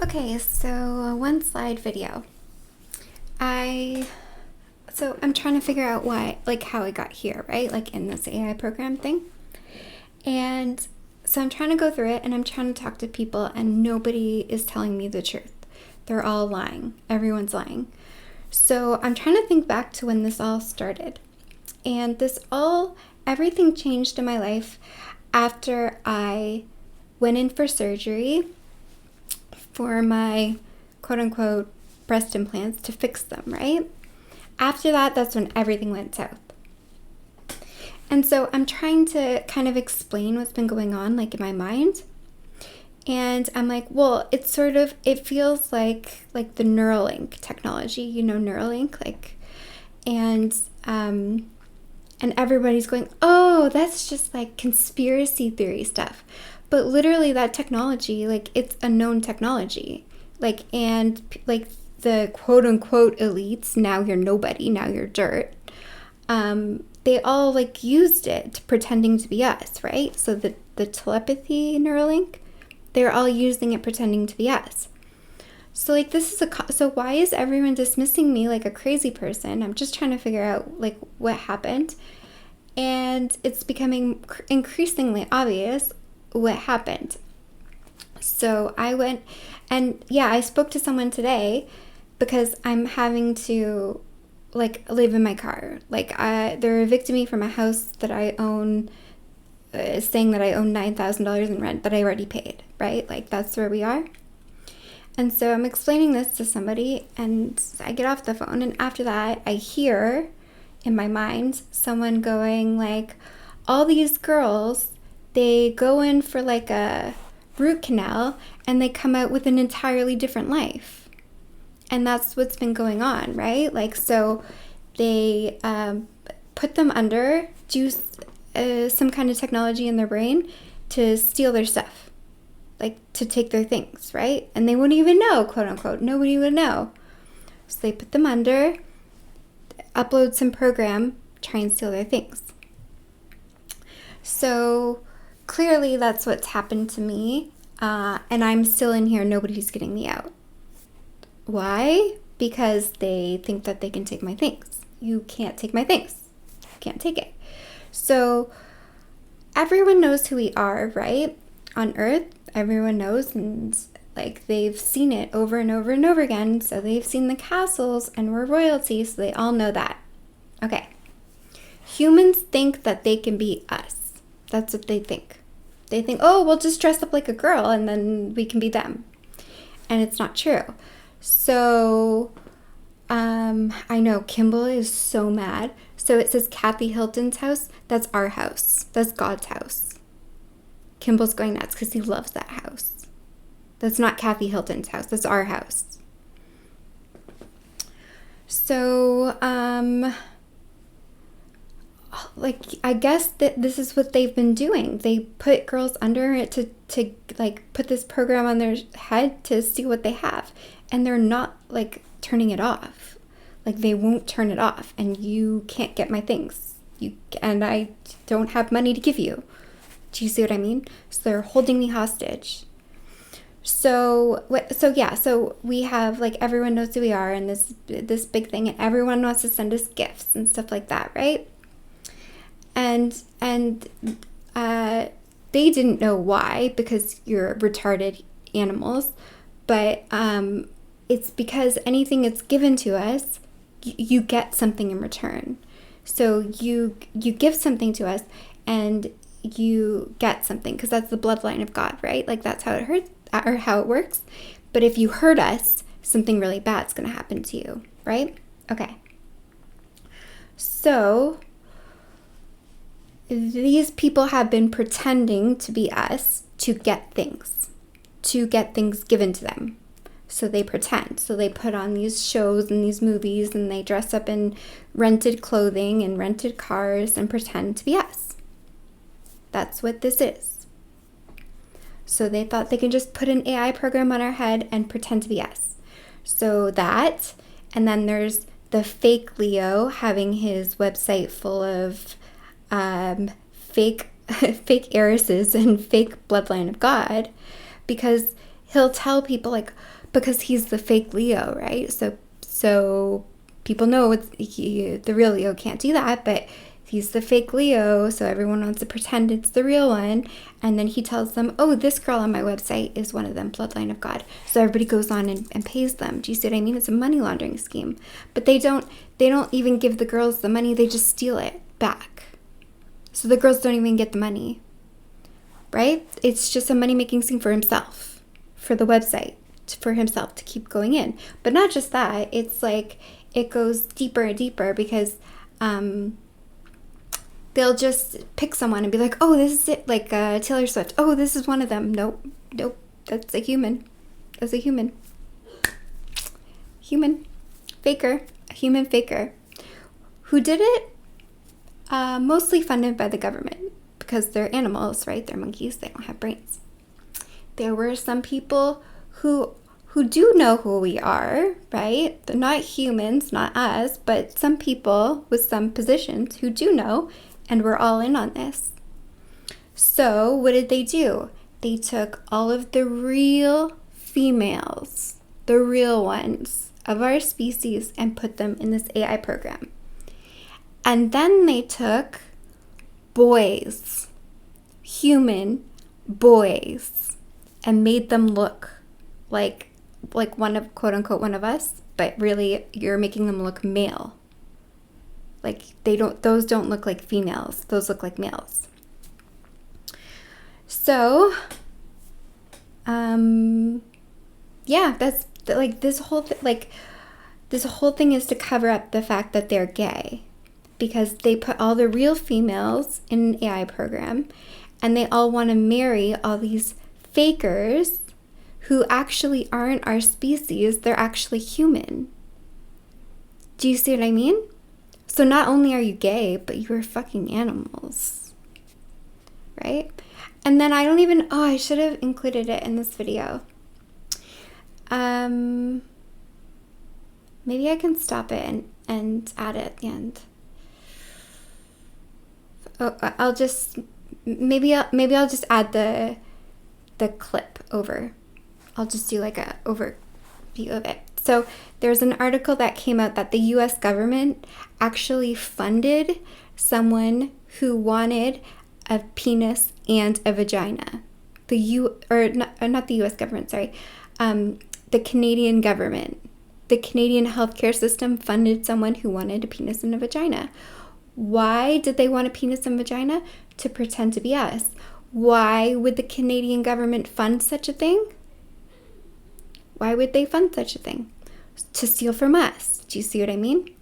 Okay, so one slide video. I'm trying to figure out how I got here, right? Like in this AI program thing. And so I'm trying to go through it and I'm trying to talk to people and nobody is telling me the truth. They're all lying. Everyone's lying. So I'm trying to think back to when this all started. And everything changed in my life after I went in for surgery for my quote unquote breast implants to fix them, right? After that, that's when everything went south. And so I'm trying to kind of explain what's been going on, like in my mind. And I'm like, well, it feels like the Neuralink technology, Neuralink, and everybody's going, oh, that's just like conspiracy theory stuff. But literally that technology, it's a known technology. And the quote unquote elites, now you're nobody, now you're dirt. They all used it pretending to be us, right? So the telepathy Neuralink, they're all using it pretending to be us. So so why is everyone dismissing me like a crazy person? I'm just trying to figure out what happened. And it's becoming increasingly obvious what happened. So I went and I spoke to someone today because I'm having to live in my car. They're evicting me from a house that I own, saying that I own $9,000 in rent that I already paid, right? That's where we are. And so I'm explaining this to somebody and I get off the phone, and after that I hear in my mind someone going all these girls, they go in for a root canal and they come out with an entirely different life. And that's what's been going on, right? So they put them under, do some kind of technology in their brain to steal their stuff, to take their things, right? And they wouldn't even know, quote unquote. Nobody would know. So they put them under, upload some program, try and steal their things. So clearly that's what's happened to me. And I'm still in here. Nobody's getting me out. Why? Because they think that they can take my things. You can't take my things. You can't take it. So everyone knows who we are, right? On Earth, everyone knows, and they've seen it over and over and over again. So they've seen the castles and we're royalty, so they all know that. Okay. Humans think that they can be us. That's what they think. They think, oh, we'll just dress up like a girl and then we can be them. And it's not true. So I know Kimball is so mad. So it says Kathy Hilton's house. That's our house. That's God's house. Kimball's going nuts because he loves that house. That's not Kathy Hilton's house. That's our house. So, I guess that this is what they've been doing. They put girls under it to put this program on their head to see what they have. And they're not turning it off. They won't turn it off. And you can't get my things. And I don't have money to give you. Do you see what I mean? So they're holding me hostage. So we have everyone knows who we are and this big thing, and everyone wants to send us gifts and stuff like that, right? And they didn't know why, because you're retarded animals, but it's because anything that's given to us, you get something in return. So you give something to us and you get something, because that's the bloodline of God, right? That's how it hurts, or how it works. But if you hurt us, something really bad's going to happen to you, right? Okay. So these people have been pretending to be us to get things given to them. So they pretend. So they put on these shows and these movies and they dress up in rented clothing and rented cars and pretend to be us. That's what this is. So they thought they could just put an AI program on our head and pretend to be us. So that, and then there's the fake Leo having his website full of fake heiresses and fake bloodline of God, because he'll tell people like, because he's the fake Leo, right? So people know the real Leo can't do that, but he's the fake Leo, so everyone wants to pretend it's the real one. And then he tells them, oh, this girl on my website is one of them, Bloodline of God. So everybody goes on and pays them. Do you see what I mean? It's a money laundering scheme. But they don't even give the girls the money, they just steal it back. So the girls don't even get the money, right? It's just a money-making scheme for himself, for the website, for himself to keep going in. But not just that, it's like it goes deeper and deeper because they'll just pick someone and be like, oh, this is it, like Taylor Swift. Oh, this is one of them. Nope, that's a human. That's a human. Human faker, a human faker. Who did it? Mostly funded by the government because they're animals, right? They're monkeys. They don't have brains. There were some people who do know who we are, right? They're not humans, not us, but some people with some positions who do know, and we're all in on this. So what did they do? They took all of the real females, the real ones of our species, and put them in this AI program. And then they took boys, human boys, and made them look like one of, quote unquote, one of us, but really you're making them look male. Like those don't look like females, those look like males. So, yeah, that's like this whole thing is to cover up the fact that they're gay, because they put all the real females in an AI program, and they all want to marry all these fakers who actually aren't our species, they're actually human. Do you see what I mean? So not only are you gay, but you're fucking animals, right? And then I should have included it in this video. Maybe I can stop it and add it at the end. Oh, maybe I'll just add the clip over. I'll just do like a overview of it. So there's an article that came out that the US government actually funded someone who wanted a penis and a vagina. Not the US government, sorry. The Canadian government. The Canadian healthcare system funded someone who wanted a penis and a vagina. Why did they want a penis and vagina? To pretend to be us. Why would the Canadian government fund such a thing? Why would they fund such a thing? To steal from us. Do you see what I mean?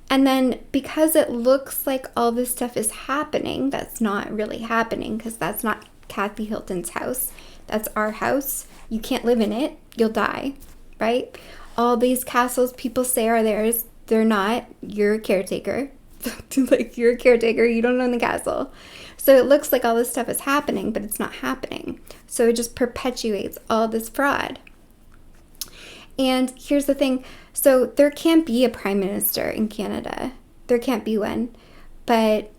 And then because it looks like all this stuff is happening, that's not really happening, because that's not Kathy Hilton's house. That's our house. You can't live in it. You'll die, right? All these castles people say are theirs. They're not. You're a caretaker. Like, you're a caretaker. You don't own the castle. So it looks like all this stuff is happening, but it's not happening. So it just perpetuates all this fraud. And here's the thing. So there can't be a prime minister in Canada. There can't be one. But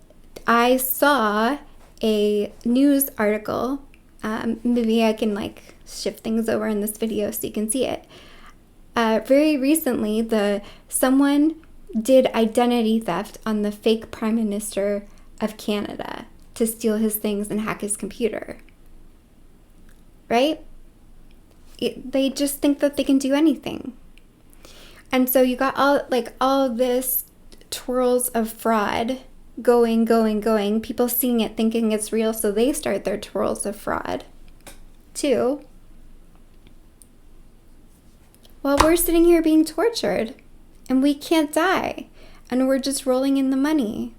I saw a news article. Maybe I can like shift things over in this video so you can see it. Very recently, someone did identity theft on the fake prime minister of Canada to steal his things and hack his computer. Right? They just think that they can do anything. And so you got all this twirls of fraud going. People seeing it, thinking it's real, so they start their twirls of fraud too. While we're sitting here being tortured and we can't die and we're just rolling in the money.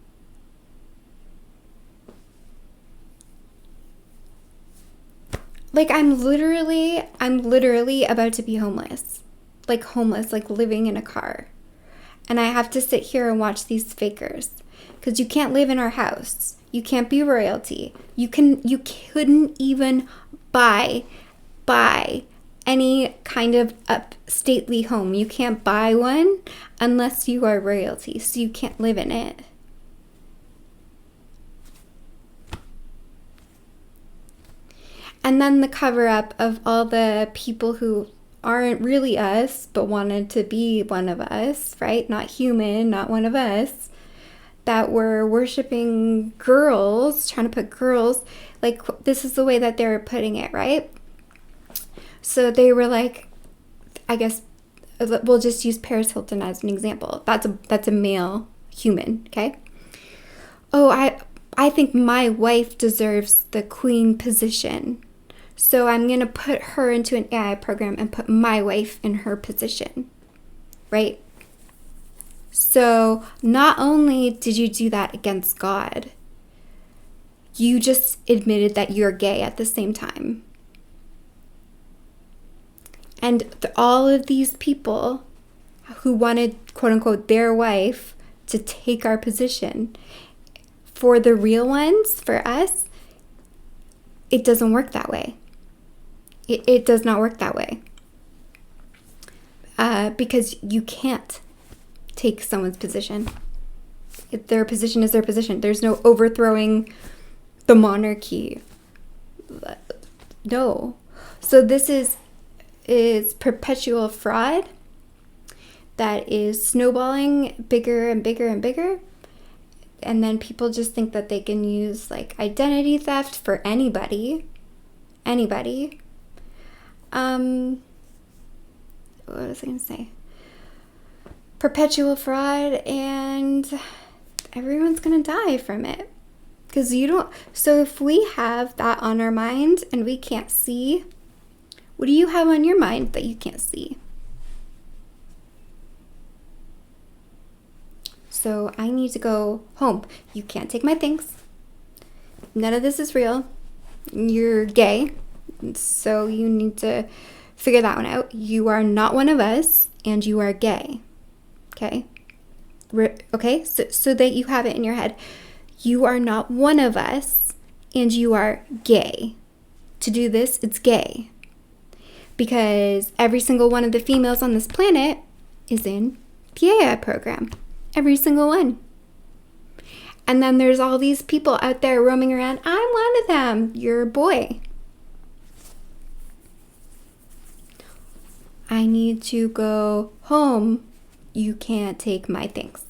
Like I'm literally about to be homeless. Like living in a car. And I have to sit here and watch these fakers. Because you can't live in our house. You can't be royalty. You couldn't even buy any kind of stately home. You can't buy one unless you are royalty. So you can't live in it. And then the cover up of all the people who aren't really us, but wanted to be one of us, right? Not human, not one of us, that were worshiping girls, trying to put girls, like, this is the way that they were putting it, right? So they were like, I guess, we'll just use Paris Hilton as an example. That's a male human, okay? Oh, I think my wife deserves the queen position. So I'm going to put her into an AI program and put my wife in her position, right? So not only did you do that against God, you just admitted that you're gay at the same time. And all of these people who wanted, quote unquote, their wife to take our position, for the real ones, for us, it doesn't work that way. It does not work that way. Because you can't take someone's position. If their position is their position. There's no overthrowing the monarchy. No. So this is perpetual fraud that is snowballing bigger and bigger and bigger. And then people just think that they can use like identity theft for anybody. What was I going to say? Perpetual fraud, and everyone's going to die from it. Because you don't. So if we have that on our mind and we can't see, what do you have on your mind that you can't see? So I need to go home. You can't take my things. None of this is real. You're gay. So you need to figure that one out. You are not one of us, and you are gay. Okay? Okay? So that you have it in your head. You are not one of us, and you are gay. To do this, it's gay. Because every single one of the females on this planet is in the AI program. Every single one. And then there's all these people out there roaming around. I'm one of them. You're a boy. I need to go home. You can't take my things.